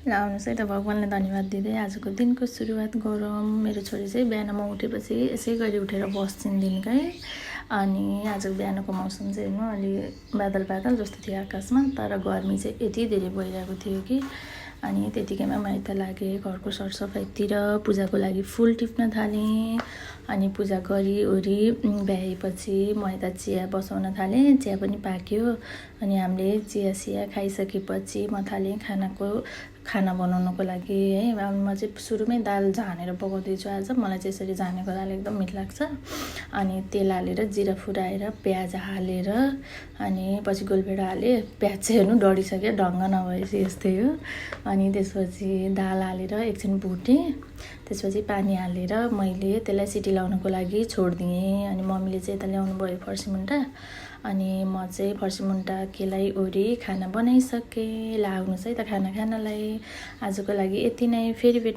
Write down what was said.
ल आउनुहोस् है त भगवान्लाई धन्यवाद दिँदै आजको दिनको सुरुवात गरौँ। मेरो छोरी चाहिँ बिहान म उठेपछि यसै गरी उठेर बस्छिन् दिनकै। अनि आजको बिहानको मौसम चाहिँ हेर्नु अलि बादल बादल जस्तो थियो आकाशमा, तर गर्मी चाहिँ यति धेरै भइरहेको थियो कि। अनि त्यतिकैमा माइत लागेँ, घरको सरसफाइतिर पूजाको लागि फुल टिप्न थालेँ। अनि पूजा गरिओरी भ्याएपछि म यता चिया बसाउन थालेँ। चिया पनि पाक्यो। अनि हामीले चिया खाइसकेपछि म थालेँ खाना बनाउनको लागि है। म चाहिँ सुरुमै दाल झानेर पकाउँदैछु आज। मलाई चाहिँ यसरी झानेको दाल एकदम मिठो लाग्छ। अनि तेल हालेर जिरा फुराएर प्याज हालेर अनि पछि गोलभेडा हालेँ। प्याज चाहिँ हेर्नु डढिसक्यो, ढङ्ग नभएपछि यस्तै हो। अनि त्यसपछि दाल हालेर एकछिन भुटेँ। त्यसपछि पानी हालेर मैले त्यसलाई सिटी लाउनको लागि छोडिदिएँ। अनि मम्मीले चाहिँ यता ल्याउनु भयो फर्सीमुन्टा। अनि म चाहिँ फर्सीमुन्टा केलाइओरी खाना बनाइसकेँ। ल आउनुहोस् है त खानालाई। आजको लागि यति नै, फेरि भेटौँ।